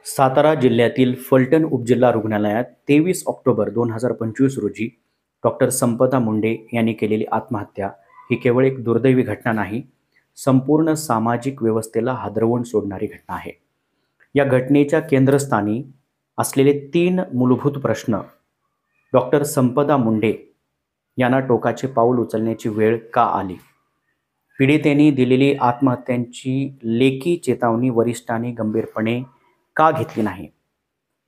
सातारा जिल्ह्यातील फलटण उपजिल्हा रुग्णालयात 23 ऑक्टोबर 2025 रोजी डॉक्टर संपदा मुंडे यांनी केलेली आत्महत्या ही केवळ एक दुर्दैवी घटना नाही, संपूर्ण सामाजिक व्यवस्थेला हादरवून सोडणारी घटना आहे. या घटनेच्या केंद्रस्थानी असलेले 3 मूलभूत प्रश्न. डॉक्टर संपदा मुंडे यांना टोकाचे पाऊल उचलण्याची वेळ का आली? पीडितेने दिलेली आत्महत्यांची लेखी चेतावणी वरिष्ठांनी गंभीरपणे का घेतली नाही?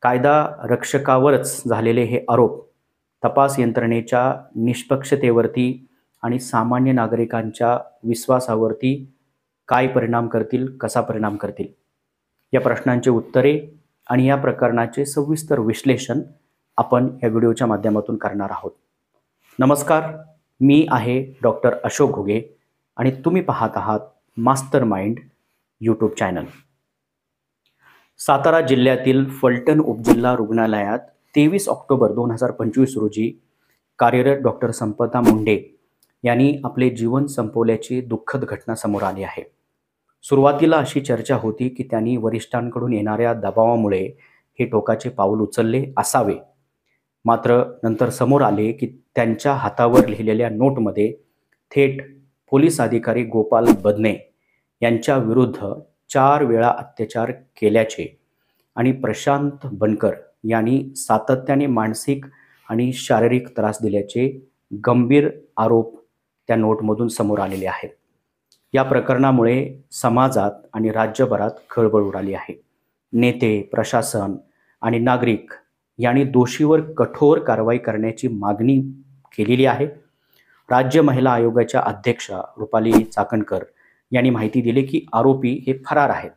कायदा रक्षकावरच झालेले हे आरोप तपास यंत्रणेच्या निष्पक्षतेवरती आणि सामान्य नागरिकांच्या विश्वासावरती काय परिणाम करतील, कसा परिणाम करतील? या प्रश्नांची उत्तरे आणि या प्रकरणाचे सविस्तर विश्लेषण आपण या व्हिडिओच्या माध्यमातून करणार आहोत. नमस्कार, मी आहे डॉक्टर अशोक घुगे आणि तुम्ही पाहत आहात master mind YouTube channel. Satara जिल्ह्यातील फलटण उपजिल्हा रुग्णालयात 23 ऑक्टोबर 2025 रोजी कार्यरत डॉक्टर संपदा मुंडे यांनी आपले जीवन संपवल्याची दुःखद घटना समोर आली आहे. सुरुवातीला अशी चर्चा होती की त्यांनी वरिष्ठांकडून येणाऱ्या दबावामुळे हे टोकाचे पाऊल उचलले असावे. मात्र नंतर समोर आले की त्यांच्या हातावर लिहिलेल्या नोटमध्ये थेट पोलीस अधिकारी गोपाल बदने यांच्या विरुद्ध 4 वेळा अत्याचार केल्याचे आणि प्रशांत बनकर यांनी सातत्याने मानसिक आणि शारीरिक त्रास दिल्याचे गंभीर आरोप त्या नोटमधून समोर आलेले आहेत. या प्रकरणामुळे समाजात आणि राज्यभरात खळबळ उडाली आहे. नेते, प्रशासन आणि नागरिक यांनी दोषीवर कठोर कारवाई करण्याची मागणी केलेली आहे. राज्य महिला आयोगाच्या अध्यक्षा रुपाली चाकणकर यांनी माहिती दिली की आरोपी हे फरार आहेत.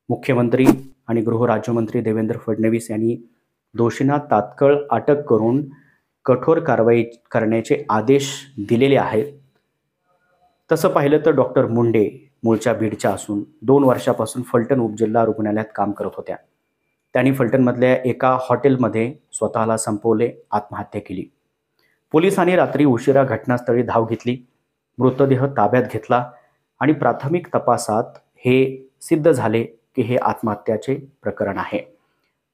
मुख्यमंत्री आणि गृहराज्यमंत्री देवेंद्र फडणवीस यांनी दोषींना तात्काळ अटक करून कठोर कारवाई करण्याचे आदेश दिलेले आहेत. तसं पाहिलं तर डॉक्टर मुंडे मूळच्या बीडच्या असून 2 वर्षापासून फलटण उपजिल्हा रुग्णालयात काम करत होत्या. त्यांनी फलटणमधल्या एका हॉटेलमध्ये स्वतःला संपवले, आत्महत्या केली. पोलिसांनी रात्री उशिरा घटनास्थळी धाव घेतली, मृतदेह ताब्यात घेतला आणि प्राथमिक तपासात हे सिद्ध झाले की हे आत्महत्याचे प्रकरण आहे.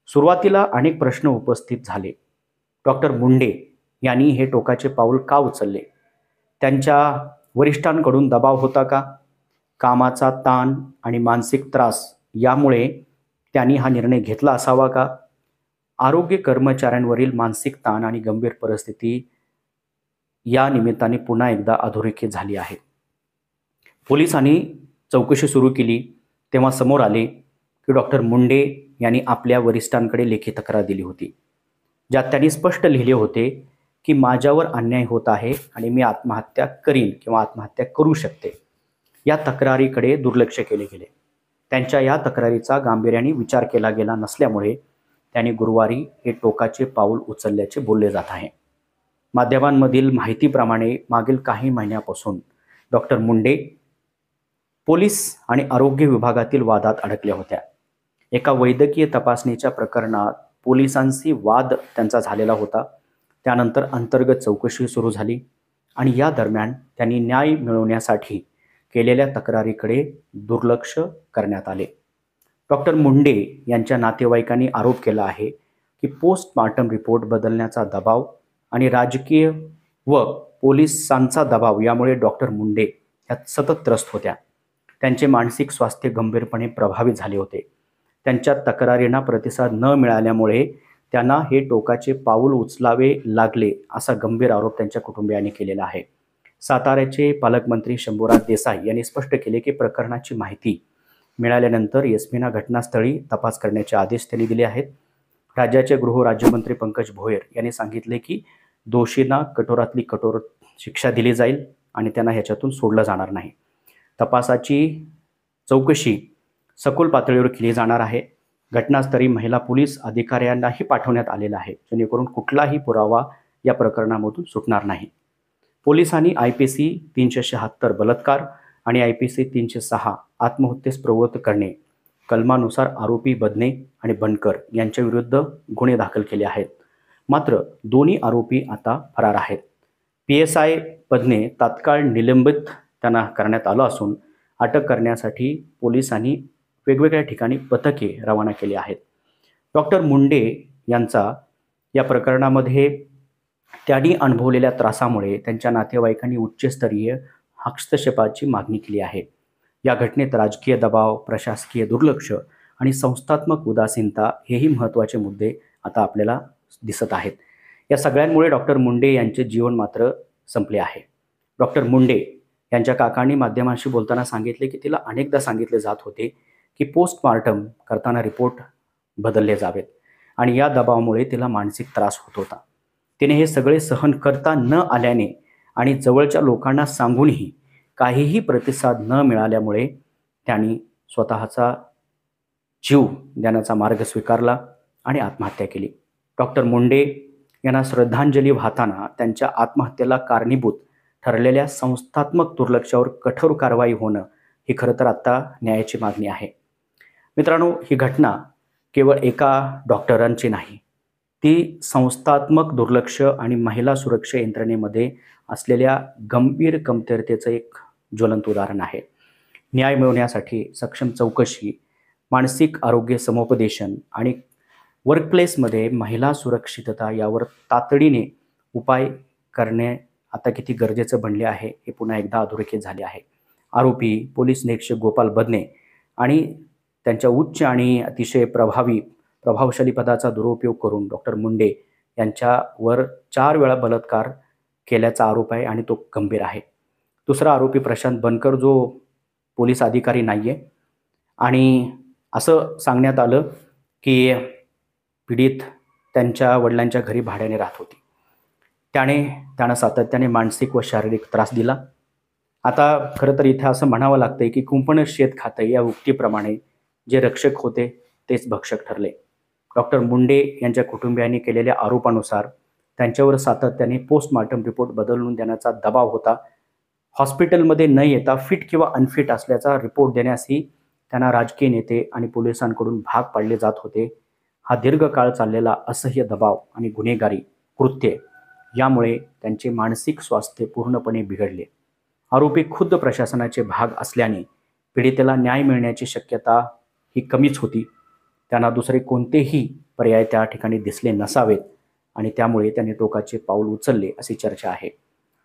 सुरुवातीला अनेक प्रश्न उपस्थित झाले. डॉक्टर मुंडे यांनी हे टोकाचे पाऊल का उचलले? त्यांच्या वरिष्ठांकडून दबाव होता का? कामाचा ताण आणि मानसिक त्रास यामुळे त्यांनी हा निर्णय घेतला असावा का? आरोग्य कर्मचाऱ्यांवरील मानसिक ताण आणि गंभीर परिस्थिती या निमित्ताने पुन्हा एकदा अधोरेखित झाली आहे. पोलिसांनी चौकशी सुरू केली तेव्हा समोर आले की डॉक्टर मुंडे यांनी आपल्या वरिष्ठांकडे लेखी तक्रार दिली होती, ज्यात त्यांनी स्पष्ट लिहिले होते की माझ्यावर अन्याय होत आहे आणि मी आत्महत्या करीन किंवा आत्महत्या करू शकते. या तक्रारीकडे दुर्लक्ष केले गेले. त्यांच्या या तक्रारीचा गांभीर्याने विचार केला गेला नसल्यामुळे त्यांनी गुरुवारी हे टोकाचे पाऊल उचलल्याचे बोलले जात आहे. माध्यमांमधील माहितीप्रमाणे मागील काही महिन्यापासून डॉक्टर मुंडे पोलीस आणि आरोग्य विभागातील वादात अडकल्या होत्या. एका वैद्यकीय तपासणीच्या प्रकरणात पोलिसांशी वाद त्यांचा झालेला होता. त्यानंतर अंतर्गत चौकशी सुरू झाली आणि या दरम्यान त्यांनी न्याय मिळवण्यासाठी केलेल्या तक्रारीकडे दुर्लक्ष करण्यात आले. डॉक्टर मुंडे यांच्या नातेवाईकांनी आरोप केला आहे की पोस्टमार्टम रिपोर्ट बदलण्याचा दबाव आणि राजकीय व पोलिसांचा दबाव यामुळे डॉक्टर मुंडे यात सतत त्रस्त होत्या. त्यांचे मानसिक स्वास्थ्य गंभीरपणे प्रभावित झाले होते. त्यांच्या तक्रारींना प्रतिसाद न मिळाल्यामुळे त्यांना हे टोकाचे पाऊल उचलावे लागले असा गंभीर आरोप त्यांच्या कुटुंबियांनी केलेला आहे. साताऱ्याचे पालकमंत्री शंभूराज देसाई यांनी स्पष्ट केले की प्रकरणाची माहिती मिळाल्यानंतर एसपींना घटनास्थळी तपास करण्याचे आदेश त्यांनी दिले आहेत. राज्याचे गृहराज्यमंत्री पंकज भोयर यांनी सांगितले की दोषींना कठोरातली कठोर शिक्षा दिली जाईल आणि त्यांना ह्याच्यातून सोडलं जाणार नाही. तपासाची चौकशी सखोल पातळीवर केली जाणार आहे. घटनास्थळी महिला पोलीस अधिकाऱ्यांनाही पाठवण्यात आलेला आहे, जेणेकरून कुठलाही पुरावा या प्रकरणामधून सुटणार नाही. पोलिसांनी IPC 376 बलात्कार आणि IPC 306 आत्महत्येस प्रवृत्त करणे कलमानुसार आरोपी बदने आणि बनकर यांच्या विरुद्ध गुन्हे दाखल केले आहेत. मात्र दोन्ही आरोपी आता फरार आहेत. PSI बदने तात्काळ निलंबित त्यांना करण्यात आलं असून अटक करण्यासाठी पोलिसांनी वेगवेगळ्या ठिकाणी पथके रवाना केली आहेत. डॉक्टर मुंडे यांचा या प्रकरणामध्ये त्यांनी अनुभवलेल्या त्रासामुळे त्यांच्या नातेवाईकांनी उच्चस्तरीय हस्तक्षेपाची मागणी केली आहे. या घटनेत राजकीय दबाव, प्रशासकीय दुर्लक्ष आणि संस्थात्मक उदासीनता हेही महत्त्वाचे मुद्दे आता आपल्याला दिसत आहेत. या सगळ्यांमुळे डॉक्टर मुंडे यांचे जीवन मात्र संपले आहे. डॉक्टर मुंडे यांच्या काकांनी माध्यमांशी बोलताना सांगितले की तिला अनेकदा सांगितले जात होते की पोस्टमार्टम करताना रिपोर्ट बदलले जावेत आणि या दबावामुळे तिला मानसिक त्रास होत होता. तिने हे सगळे सहन करता न आल्याने आणि जवळच्या लोकांना सांगूनही काहीही प्रतिसाद न मिळाल्यामुळे त्यांनी स्वतःचा जीव देण्याचा मार्ग स्वीकारला आणि आत्महत्या केली. डॉक्टर मुंडे यांना श्रद्धांजली वाहताना त्यांच्या आत्महत्येला कारणीभूत ठरलेल्या संस्थात्मक दुर्लक्षावर कठोर कारवाई होणं ही खरं तर आत्ता न्यायाची मागणी आहे. मित्रांनो, ही घटना केवळ एका डॉक्टरांची नाही, ती संस्थात्मक दुर्लक्ष आणि महिला सुरक्षा यंत्रणेमध्ये असलेल्या गंभीर कमतरतेचं एक ज्वलंत उदाहरण आहे. न्याय मिळवण्यासाठी सक्षम चौकशी, मानसिक आरोग्य समुपदेशन आणि वर्कप्लेसमध्ये महिला सुरक्षितता यावर तातडीने उपाय करणे आता किती गरजेचं बनले आहे हे पुन्हा एकदा अधोरेखित झाले आहे. आरोपी पोलीस निरीक्षक गोपाल बदने आणि त्यांच्या उच्च आणि अतिशय प्रभावशाली पदाचा दुरुपयोग करून डॉक्टर मुंडे यांच्यावर 4 वेळा बलात्कार केल्याचा आरोप आहे आणि तो गंभीर आहे. दुसरा आरोपी प्रशांत बनकर, जो पोलीस अधिकारी नाही आहे, आणि असं सांगण्यात आलं की पीडित त्यांच्या वडिलांच्या घरी भाड्याने राहत होती. त्यानं सातत्याने मानसिक व शारीरिक त्रास दिला. आता खरं तर इथे असं म्हणावं लागतंय की कुंपण शेत खातं या उक्तीप्रमाणे जे रक्षक होते तेच भक्षक ठरले. डॉक्टर मुंडे यांच्या कुटुंबियांनी केलेल्या आरोपानुसार त्यांच्यावर सातत्याने पोस्टमार्टम रिपोर्ट बदलून देण्याचा दबाव होता. हॉस्पिटलमध्ये न येता फिट किंवा अनफिट असल्याचा रिपोर्ट देण्यासही त्यांना राजकीय नेते आणि पोलिसांकडून भाग पाडले जात होते. हा दीर्घकाळ चाललेला असह्य दबाव आणि गुन्हेगारी कृत्ये यामुळे त्यांचे मानसिक स्वास्थ्य पूर्णपणे बिघडले. आरोपी खुद्द प्रशासनाचे भाग असल्याने पीडितेला न्याय मिळण्याची शक्यता ही कमीच होती. त्यांना दुसरे कोणतेही पर्याय त्या ठिकाणी दिसले नसावेत आणि त्यामुळे त्यांनी टोकाचे पाऊल उचलले अशी चर्चा आहे.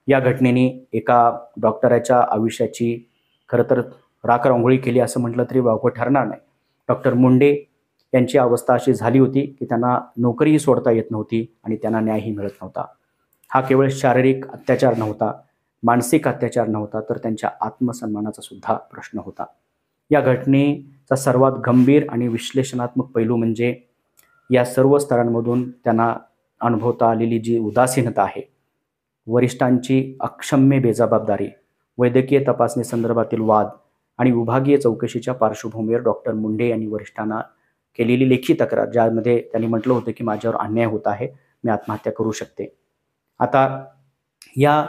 या घटनेने एका डॉक्टराच्या आयुष्याची खरं तर राखरांगोळी केली असं म्हटलं तरी वावगं ठरणार नाही. डॉक्टर मुंडे यांची अवस्था अशी झाली होती की त्यांना नोकरीही सोडता येत नव्हती आणि त्यांना न्यायही मिळत नव्हता. हा केवळ शारीरिक अत्याचार नव्हता, मानसिक अत्याचार नव्हता, तर त्यांच्या आत्मसन्मानाचा सुद्धा प्रश्न होता. या घटनेचा सर्वात गंभीर आणि विश्लेषणात्मक पैलू म्हणजे या सर्व स्तरांमधून त्यांना अनुभवता आलेली जी उदासीनता आहे, वरिष्ठांची अक्षम्य बेजबाबदारी, वैद्यकीय तपासणी संदर्भातील वाद आणि विभागीय चौकशीच्या पार्श्वभूमीवर डॉक्टर मुंडे यांनी वरिष्ठांना केलेली लेखी तक्रार, ज्यामध्ये त्यांनी म्हटलं होतं की माझ्यावर अन्याय होत आहे, मी आत्महत्या करू शकते. आता या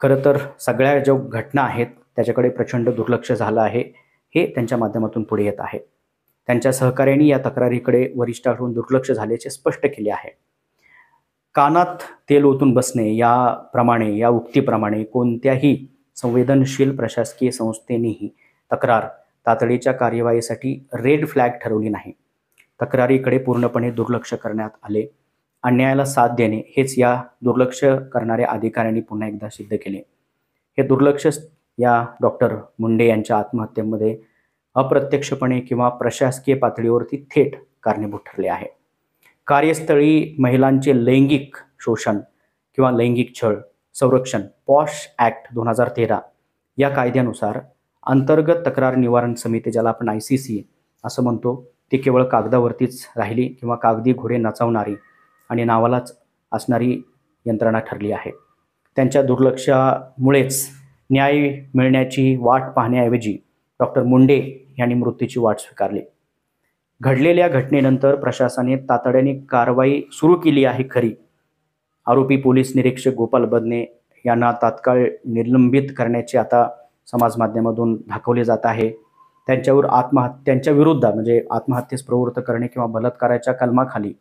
खरं तर सगळ्या ज्या घटना आहेत त्याच्याकडे प्रचंड दुर्लक्ष झालं आहे हे त्यांच्या माध्यमातून पुढे येत आहे. त्यांच्या सहकार्यांनी या तक्रारीकडे वरिष्ठांकडून दुर्लक्ष झाल्याचे स्पष्ट केले आहे. कानात तेल ओतून बसणे या उक्तीप्रमाणे कोणत्याही संवेदनशील प्रशासकीय संस्थेनेही तक्रार तातडीच्या कार्यवाहीसाठी रेड फ्लॅग ठरवली नाही. तक्रारीकडे पूर्णपणे दुर्लक्ष करण्यात आले. अन्यायाला साथ देणे हेच या दुर्लक्ष करणाऱ्या अधिकाऱ्यांनी पुन्हा एकदा सिद्ध केले. हे दुर्लक्ष या डॉक्टर मुंडे यांच्या आत्महत्येमध्ये अप्रत्यक्षपणे किंवा प्रशासकीय पातळीवरती थेट कारणीभूत ठरले आहे. कार्यस्थळी महिलांचे लैंगिक शोषण किंवा लैंगिक छळ संरक्षण पॉश ॲक्ट 2013 या कायद्यानुसार अंतर्गत तक्रार निवारण समिती, ज्याला आपण ICC असं म्हणतो, ती केवळ कागदावरतीच राहिली किंवा कागदी घोडे नचावणारी आणि नावालाच असणारी यंत्रणा ठरली आहे. त्यांच्या दुर्लक्षामुळेच न्याय मिळण्याची वाट पाहण्याऐवजी डॉक्टर मुंडे यांनी मृत्यूची वाट स्वीकारली. घडलेल्या घटनेनंतर प्रशासनाने तातडीने कारवाई सुरू केली आहे खरी. आरोपी पोलीस निरीक्षक गोपाल बदने यांना तात्काळ निलंबित करण्याचे आता समाज माध्यमातून दाखवले जात आहे. त्यांच्या विरुद्ध म्हणजे आत्महत्येस प्रवृत्त करणे किंवा बलात्काराच्या कलमाखाली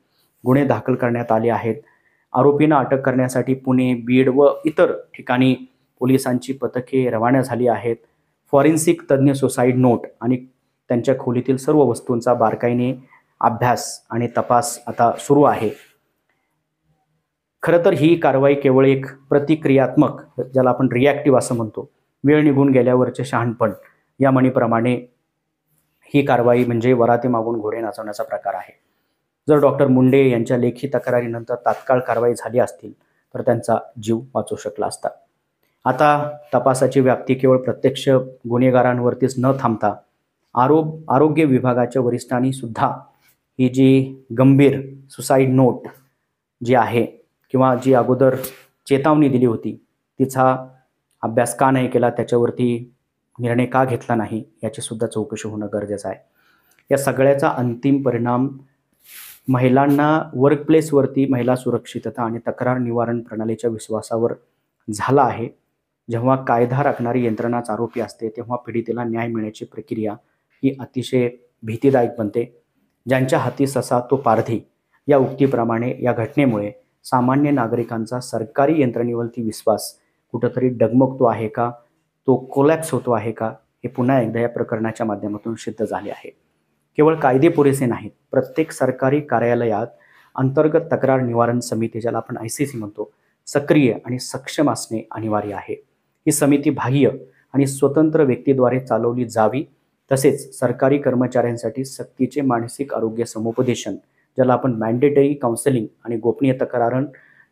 गुन्हे दाखल करण्यात आले आहेत. आरोपींना अटक करण्यासाठी पुणे, बीड व इतर ठिकाणी पोलिसांची पथके रवाना झाली आहेत. फॉरेन्सिक तज्ज्ञ सुसाईड नोट आणि त्यांच्या खोलीतील सर्व वस्तूंचा बारकाईने अभ्यास आणि तपास आता सुरू आहे. खरं तर ही कारवाई केवळ एक प्रतिक्रियात्मक, ज्याला आपण रिॲक्टिव्ह असं म्हणतो, वेळ निघून गेल्यावरचे शहाणपण या म्हणीप्रमाणे ही कारवाई म्हणजे वराती मागून घोडे नाचवण्याचा प्रकार आहे. जर डॉक्टर मुंडे यांच्या लेखी तक्रारीनंतर तात्काळ कारवाई झाली असतील तर त्यांचा जीव वाचू शकला असता. आता तपासाची व्याप्ती केवळ प्रत्यक्ष गुन्हेगारांवरतीच न थांबता आरोग्य विभागाच्या वरिष्ठांनी सुद्धा ही जी गंभीर सुसाईड नोट जी आहे किंवा जी अगोदर चेतावणी दिली होती तिचा अभ्यास का नाही केला, त्याच्यावरती निर्णय का घेतला नाही, याची सुद्धा चौकशी होणं गरजेचं आहे. या सगळ्याचा अंतिम परिणाम महिलांना वर्कप्लेसवरती महिला सुरक्षितता आणि तक्रार निवारण प्रणालीच्या विश्वासावर झाला आहे. जेव्हा कायदा राखणारी यंत्रणाच आरोपी असते तेव्हा पीडितेला न्याय मिळण्याची प्रक्रिया ही अतिशय भीतीदायक बनते. ज्यांच्या हाती ससा तो पारधी या उक्तीप्रमाणे या घटनेमुळे सामान्य नागरिकांचा सरकारी यंत्रणेवरती विश्वास कुठंतरी डगमगतो आहे का, तो कोलॅप्स होतो आहे का, हे पुन्हा एकदा या प्रकरणाच्या माध्यमातून सिद्ध झाले आहे. केवळ कायदे पुरेसे नाहीत, प्रत्येक सरकारी कार्यालयात अंतर्गत तक्रार निवारण समिती, ज्याला आपण ICC म्हणतो, सक्रिय आणि सक्षम असणे अनिवार्य आहे. ही समिती बाह्य आणि स्वतंत्र व्यक्तीद्वारे चालवली जावी. तसेच सरकारी कर्मचाऱ्यांसाठी सक्तीचे मानसिक आरोग्य समुपदेशन, ज्याला आपण मॅन्डेटरी काउन्सिलिंग आणि गोपनीय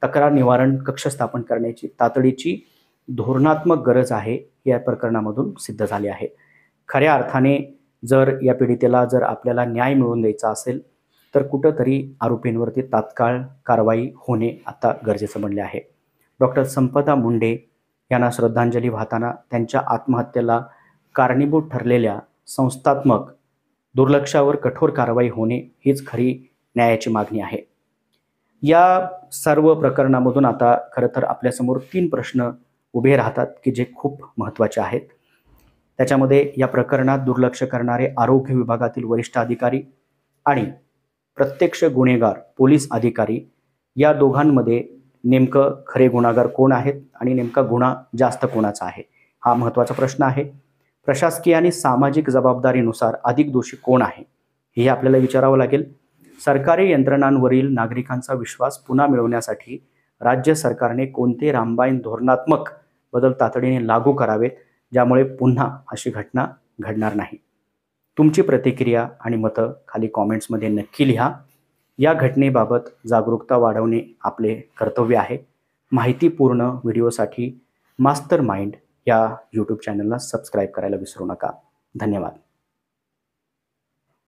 तक्रार निवारण कक्ष स्थापन करण्याची तातडीची धोरणात्मक गरज आहे, या प्रकरणामधून सिद्ध झाले आहे. खऱ्या अर्थाने जर या पीडितेला जर आपल्याला न्याय मिळवून द्यायचा असेल तर कुठंतरी आरोपींवरती तात्काळ कारवाई होणे आता गरजेचं बनले आहे. डॉक्टर संपदा मुंडे यांना श्रद्धांजली वाहताना त्यांच्या आत्महत्येला कारणीभूत ठरलेल्या संस्थात्मक दुर्लक्षावर कठोर कारवाई होणे हीच खरी न्यायाची मागणी आहे. या सर्व प्रकरणामधून आता खरं तर आपल्यासमोर 3 प्रश्न उभे राहतात की जे खूप महत्त्वाचे आहेत. त्याच्यामध्ये या प्रकरणात दुर्लक्ष करणारे आरोग्य विभागातील वरिष्ठ अधिकारी आणि प्रत्यक्ष गुन्हेगार पोलीस अधिकारी, या दोघांमध्ये नेमकं खरे गुन्हेगार कोण आहेत आणि नेमका गुन्हा जास्त कोणाचा आहे, हा महत्त्वाचा प्रश्न आहे. प्रशासकीय आणि सामाजिक जबाबदारीनुसार अधिक दोषी कोण आहे, हे आपल्याला विचारावं लागेल. सरकारी यंत्रणांवरील नागरिकांचा विश्वास पुन्हा मिळवण्यासाठी राज्य सरकारने कोणते रामबाण धोरणात्मक बदल तातडीने लागू करावेत, ज्यामुळे पुन्हा अशी घटना घडणार नाही. तुमची प्रतिक्रिया आणि मतं खाली कॉमेंट्समध्ये नक्की लिहा. या घटनेबाबत जागरूकता वाढवणे आपले कर्तव्य आहे. माहितीपूर्ण व्हिडिओसाठी मास्टर माइंड या YouTube चॅनलला सबस्क्राईब करायला विसरू नका. धन्यवाद.